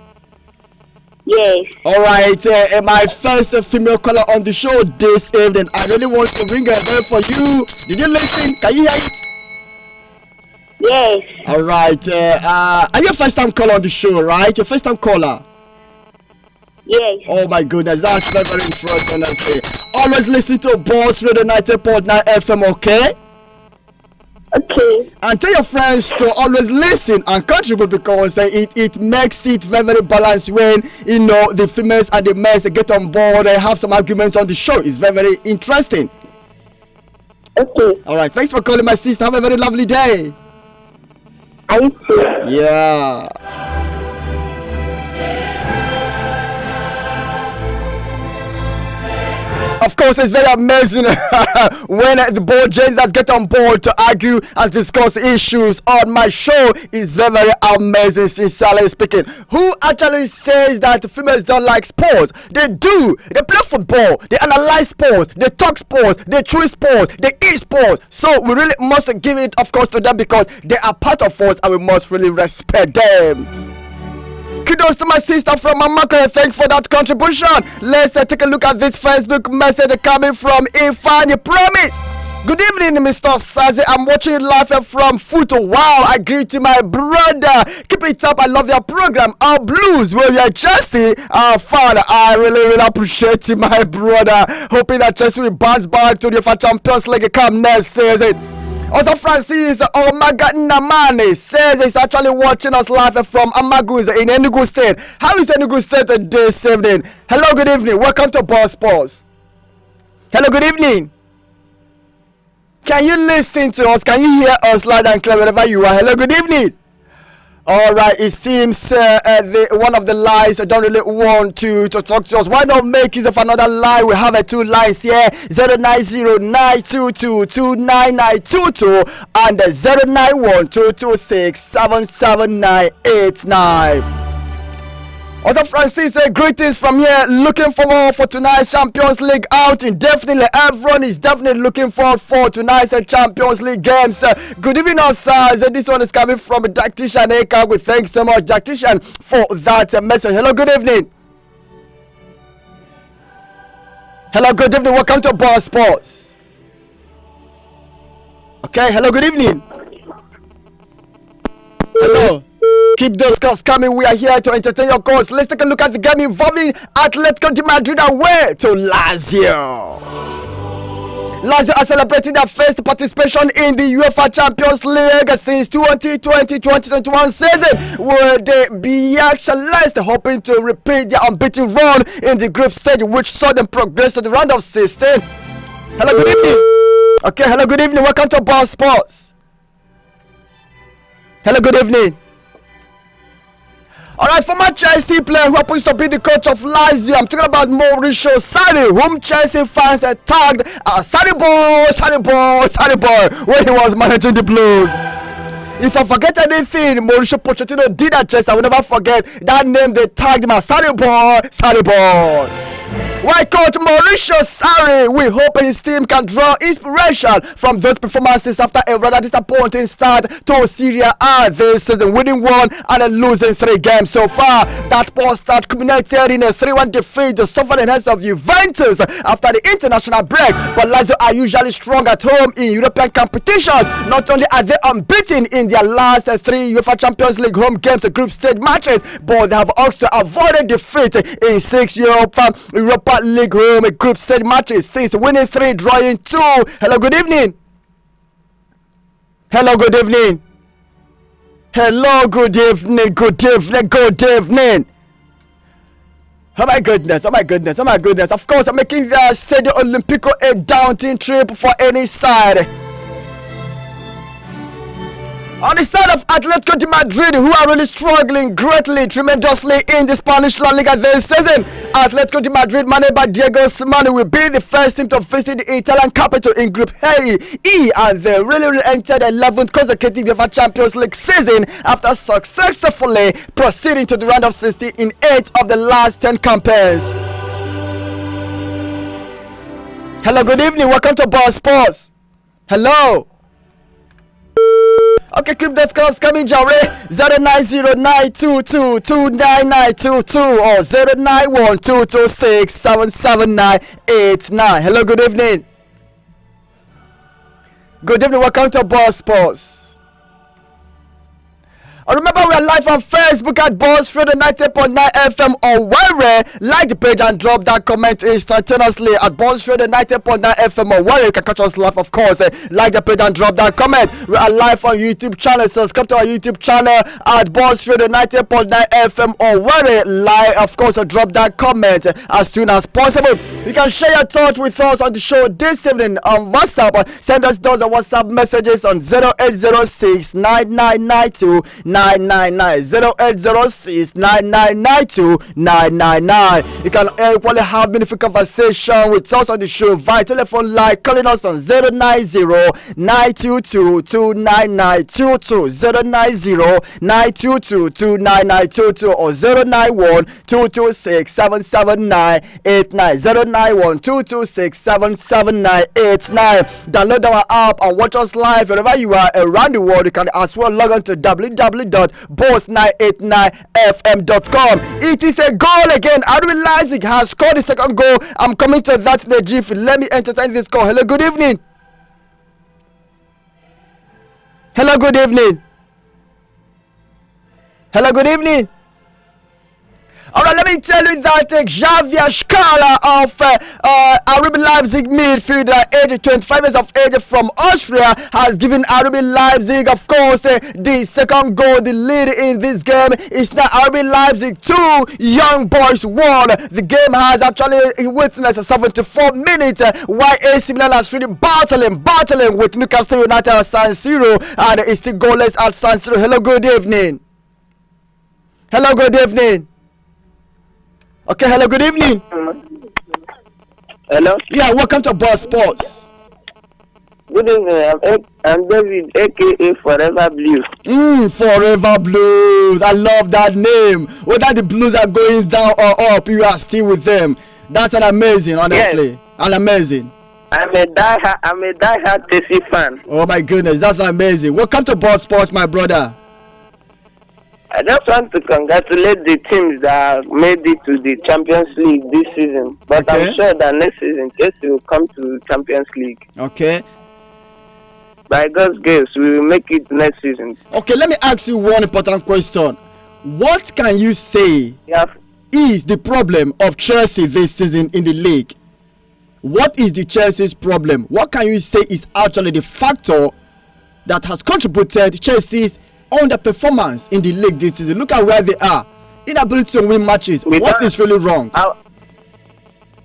Yes. All right. My first female caller on the show this evening. I really want to ring a bell for you. Did you listen? Can you hear it? Yes. All right. Are you a first-time caller on the show, right? Your first-time caller? Yes. Oh my goodness, that's very, very interesting. Always listen to Boss Radio 90.9 FM, okay? Okay. And tell your friends to always listen and contribute, because it makes it very, very balanced when, you know, the females and the males get on board and have some arguments on the show. It's very, very interesting. Okay. All right. Thanks for calling, my sister. Have a very lovely day. I too. Yeah. Of course, it's very amazing when the board genders get on board to argue and discuss issues on my show. It's very, very amazing, sincerely speaking. Who actually says that females don't like sports? They do. They play football, they analyze sports, they talk sports, they choose sports, they eat sports. So we really must give it, of course, to them, because they are part of us and we must really respect them. Kudos to my sister from Amaka. Thanks for that contribution. Let's take a look at this Facebook message coming from Ifan. You promise Good evening, Mr. Osaze. I'm watching you live from Foot. Wow, I greet you, my brother. Keep it up. I love your program. Our Blues, where we are Chelsea, our fan. I really appreciate you, my brother. Hoping that Chelsea will bounce back to the UEFA Champions League come next season. Also, Francis Namane says he's actually watching us live from Amagus in Enugu State. How is Enugu State this evening? Hello, good evening. Welcome to Boss Sports. Hello, good evening. Can you listen to us? Can you hear us loud and clear wherever you are? Hello, good evening. All right, it seems one of the lines don't really want to talk to us. Why not make use of another line? We have two lines here: 09092229922 and 09122677989. Also, Francis, greetings from here. Looking forward for tonight's Champions League outing. Definitely, everyone is definitely looking forward for tonight's Champions League games. Good evening, Osaze. This one is coming from Dactician Eka. We thank so much, Dactician, for that message. Hello, good evening. Hello, good evening. Welcome to Boss Sports. Okay, hello, good evening. Hello. Keep those calls coming. We are here to entertain your calls. Let's take a look at the game involving Atletico de Madrid away to Lazio. Lazio are celebrating their first participation in the UEFA Champions League since 2020-2021 season, where the Biak Celeste hoping to repeat their unbeaten run in the group stage, which saw them progress to the round of 16. Hello, good evening. Okay, hello, good evening. Welcome to Boss Sports. Hello, good evening. Alright, former Chelsea player who happens to be the coach of Lazio. I'm talking about Mauricio Sarri, whom Chelsea fans tagged Sarri boy when he was managing the Blues. If I forget anything Mauricio Pochettino did at Chelsea, I will never forget that name. They tagged him as Sarri boy. Why coach Mauricio Sarri? We hope his team can draw inspiration from those performances after a rather disappointing start to Serie A this season, winning 1 and then losing 3 games so far. That poor start culminated in a 3-1 defeat to suffer the hands of Juventus after the international break. But Lazio are usually strong at home in European competitions. Not only are they unbeaten in their last 3 UEFA Champions League home games and group stage matches, but they have also avoided defeat in 6 Europa League home group stage matches since winning 3, drawing 2. Hello, good evening. Hello, good evening. Hello, good evening. Good evening. Oh my goodness. Of course, I'm making the Stadio Olimpico a daunting trip for any side. On the side of Atletico de Madrid, who are really struggling greatly, tremendously in the Spanish La Liga this season, Atletico de Madrid, managed by Diego Simeone, will be the first team to visit the Italian capital in Group E, and they really entered the 11th consecutive UEFA Champions League season after successfully proceeding to the round of 16 in 8 of the last 10 campaigns. Hello, good evening. Welcome to Boss Sports. Hello. Okay, keep those calls coming, Jare. 09092229922 or 09122677989. Hello, good evening. Good evening, welcome to Boss Sports. Remember, we are live on Facebook at Boss Radio 90.9 FM Owerri. Like the page and drop that comment instantaneously at Boss Radio 90.9 FM Owerri. You can catch us live, of course. Like the page and drop that comment. We are live on YouTube channel. Subscribe to our YouTube channel at Boss Radio 90.9 FM Owerri. Like, of course, drop that comment as soon as possible. You can share your thoughts with us on the show this evening on WhatsApp. Send us those WhatsApp messages on 0806 9992 0806 9992 999. You can equally have meaningful conversation with us on the show via telephone line, calling us on 090 922 29922 090 922 29922 or 091 226 77989 091 226 77989. Download our app and watch us live wherever you are around the world. You can as well log on to www.boss989fm.com. It is a goal again. RB Leipzig has scored the second goal. I'm coming to that in the GIF. Let me entertain this call. Hello, good evening. Hello, good evening. Hello, good evening. All right, let me tell you that Xavier Scala of RB Leipzig midfielder, age 25 years of age from Austria, has given RB Leipzig, of course, the second goal. The lead in this game is now RB Leipzig 2, Young Boys 1. The game has actually witnessed 74 minutes, while AC Milan has really battling with Newcastle United at San Siro, and it's still goalless at San Siro. Hello, good evening. Hello, good evening. Okay, hello, good evening. Hello? Yeah, welcome to Boss Sports. Good evening, I'm David, aka Forever Blues. Forever Blues. I love that name. Whether the Blues are going down or up, you are still with them. That's an amazing, honestly. Yes. An amazing. I'm a diehard Chelsea fan. Oh my goodness, that's amazing. Welcome to Boss Sports, my brother. I just want to congratulate the teams that made it to the Champions League this season. But okay. I'm sure that next season, Chelsea will come to Champions League. Okay. By God's grace, we will make it next season. Okay, let me ask you one important question. What can you say is the problem of Chelsea this season in the league? What is the Chelsea's problem? What can you say is actually the factor that has contributed Chelsea's underperformance in the league this season? Look at where they are. Inability to win matches. What is really wrong?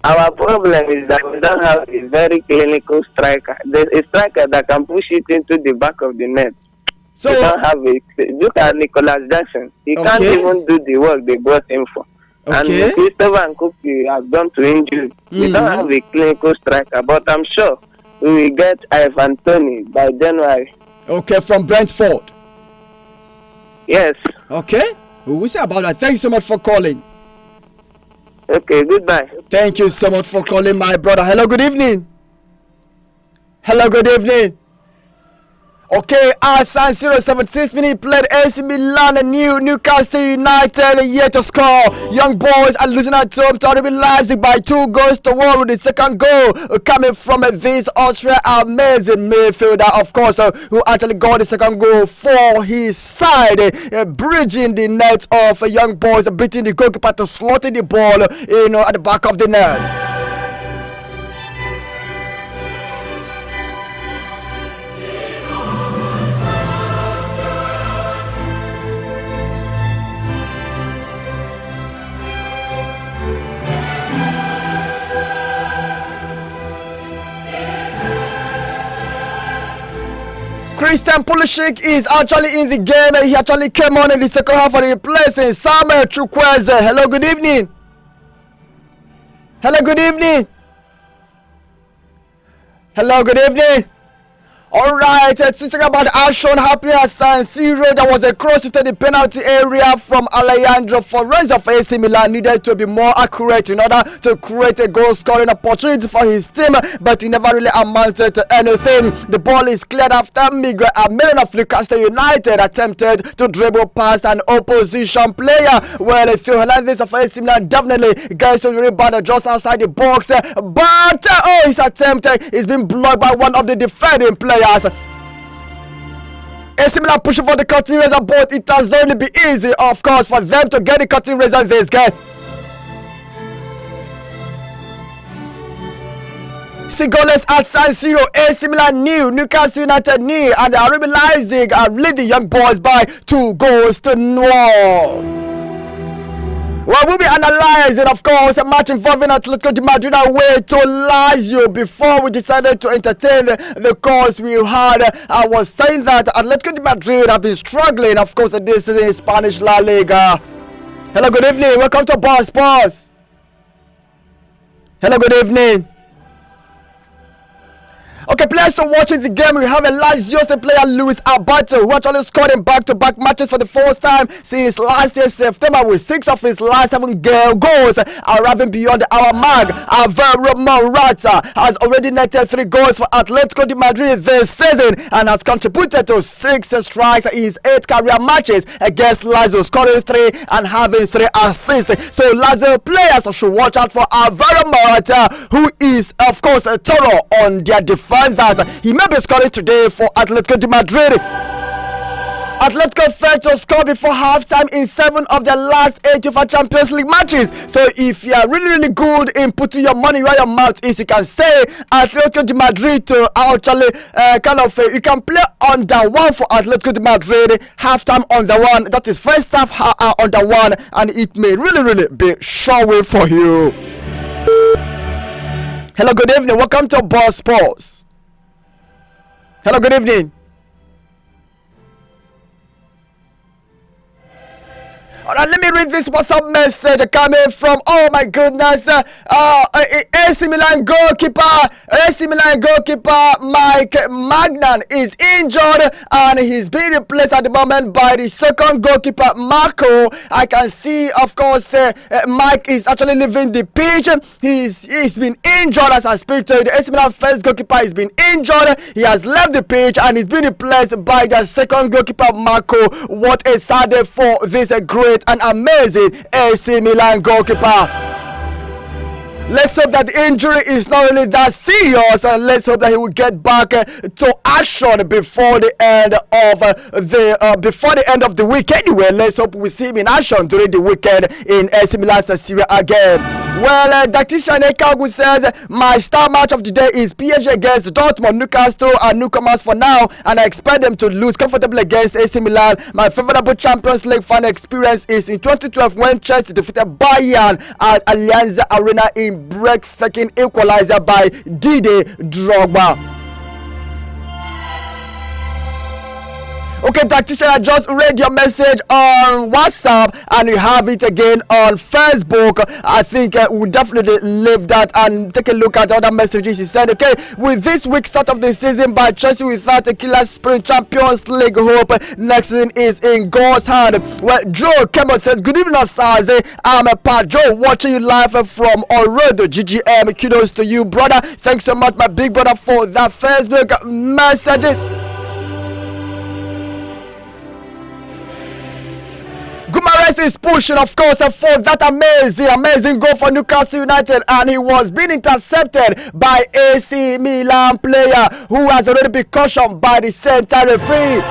Our problem is that we don't have a very clinical striker. There's a striker that can push it into the back of the net. So we don't have a. Look at Nicholas Jackson. He can't even do the work they brought him for. Okay. And Christopher and Cookie have gone to injury. We don't have a clinical striker, but I'm sure we will get Ivan Toney by January. Okay, from Brentford. Yes. Okay. We'll see about that. Thanks so much for calling. Okay, goodbye. Thank you so much for calling, my brother. Hello, good evening. Hello, good evening. Okay, at San Siro, 76 minutes played. AC Milan and Newcastle United yet to score. Young Boys are losing at home to RB Leipzig by 2-1 with the second goal coming from this Austria amazing midfielder, of course, who actually got the second goal for his side, bridging the net of Young Boys, beating the goalkeeper to slot the ball, at the back of the net. Christian Pulisic is actually in the game, and he actually came on in the second half for replacing Samuel Chukwueze. Hello, good evening. Hello, good evening. Hello, good evening. All right, let's talk about action happening at San Siro. There was a cross into the penalty area from Alejandro Florenzi of AC Milan. Needed to be more accurate in order to create a goal scoring opportunity for his team, but he never really amounted to anything. The ball is cleared after Miguel Almiron of Newcastle United attempted to dribble past an opposition player. Well, Theo Hernandez of AC Milan definitely gets to the rebound just outside the box, but his attempt is being blocked by one of the defending players. AC Milan pushing for the cutting razor, but it has only been easy, of course, for them to get the cutting razor this game. Goalless at San Siro. AC Milan nil, Newcastle United nil, and the RB Leipzig are leading Young Boys by 2-0. Well, we'll be analyzing, of course, a match involving Atletico de Madrid away to Lazio. Before we decided to entertain the calls we had, I was saying that Atletico de Madrid have been struggling, of course, this season in Spanish La Liga. Hello, good evening. Welcome to Boss Sports. Hello, good evening. Okay, players to watching the game. We have a Lazio player, Luis Alberto, who actually scored in back-to-back matches for the first time since last year September, with 6 of his last 7 goals arriving beyond our mark. Alvaro Morata has already netted 3 goals for Atletico de Madrid this season and has contributed to 6 strikes in his 8 career matches against Lazio, scoring 3 and having 3 assists. So Lazio players should watch out for Alvaro Morata, who is, of course, a thorough on their defenders. He may be scoring today for Atletico de Madrid. Atletico failed to score before halftime in 7 of their last 8 UEFA Champions League matches. So if you are really good in putting your money where your mouth is, you can say Atletico de Madrid to actually you can play under 1 for Atletico de Madrid, halftime under 1. That is first half under 1, and it may really be sure way for you. Hello, good evening. Welcome to Boss Sports. Hello, good evening. Alright, let me read this WhatsApp message coming from, oh my goodness, AC Milan goalkeeper Mike Magnan is injured and he's being replaced at the moment by the second goalkeeper Marco. I can see, of course, Mike is actually leaving the pitch. He's been injured as I speak to you. The AC Milan first goalkeeper has been injured. He has left the pitch and he's been replaced by the second goalkeeper Marco. What a sad day for this great and amazing AC Milan goalkeeper. Let's hope that the injury is not really that serious, and let's hope that he will get back to action before the end of the week. Anyway, let's hope we see him in action during the weekend in AC Milan Serie A again. Well, Dr. Ekagu says my star match of the day is PSG against Dortmund. Newcastle are newcomers for now, and I expect them to lose comfortably against AC Milan. My favorable Champions League final experience is in 2012 when Chelsea defeated Bayern at Allianz Arena in breathtaking equalizer by Didier Drogba. Okay, tactician, I just read your message on WhatsApp and you have it again on Facebook. I think we'll definitely leave that and take a look at other messages. He said, okay, with this week's start of the season by Chelsea without a killer sprint, Champions League hope next season is in God's hand. Well, Joe Kemo says, good evening, Osaze. I'm a Pat Joe watching you live from Owerri, GGM. Kudos to you, brother. Thanks so much, my big brother, for that Facebook messages. Gumares is pushing, of course, for that amazing goal for Newcastle United, and he was being intercepted by AC Milan player who has already been cautioned by the center referee.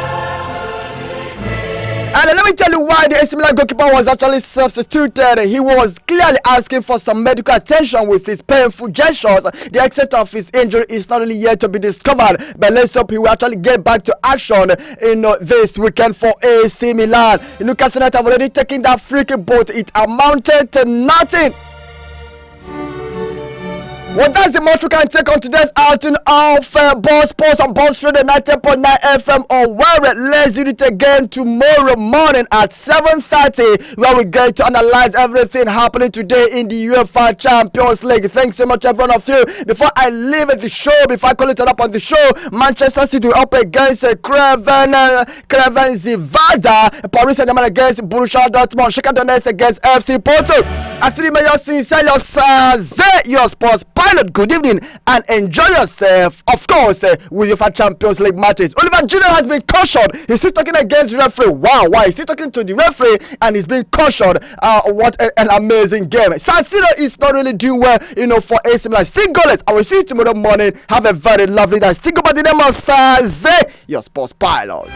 And let me tell you why the AC Milan goalkeeper was actually substituted. He was clearly asking for some medical attention with his painful gestures. The extent of his injury is not really yet to be discovered, but let's hope he will actually get back to action in this weekend for AC Milan. Newcastle United have already taken that free kick, but it amounted to nothing. Well, that's the much we can take on today's outing of Boss Sports on Boss Radio 90.9 FM Owerri. Let's do it again tomorrow morning at 7:30, where we get to analyze everything happening today in the UEFA Champions League. Thanks so much, everyone of you. Before I leave the show, before I call it up on the show, Manchester City up against Craven Zivada, Paris Saint-Germain against Borussia Dortmund, Shakhtar Donetsk against FC Porto. Asiri Mayor Sincere, your sports pilot. Good evening and enjoy yourself, of course, with your Champions League matches. Oliver Jr. has been cautioned. He's still talking against the referee. Wow, why? He's still talking to the referee and he's been cautioned. What an amazing game. San Siro is not really doing well, for AC Milan. Still goalless. I will see you tomorrow morning. Have a very lovely day. Still go by the name of Osaze, your sports pilots.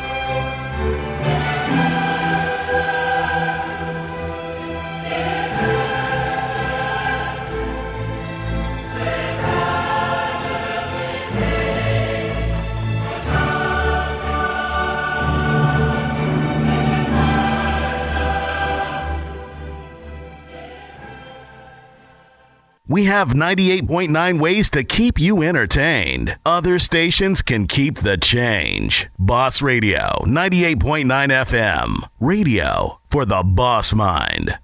We have 98.9 ways to keep you entertained. Other stations can keep the change. Boss Radio, 98.9 FM. Radio for the boss mind.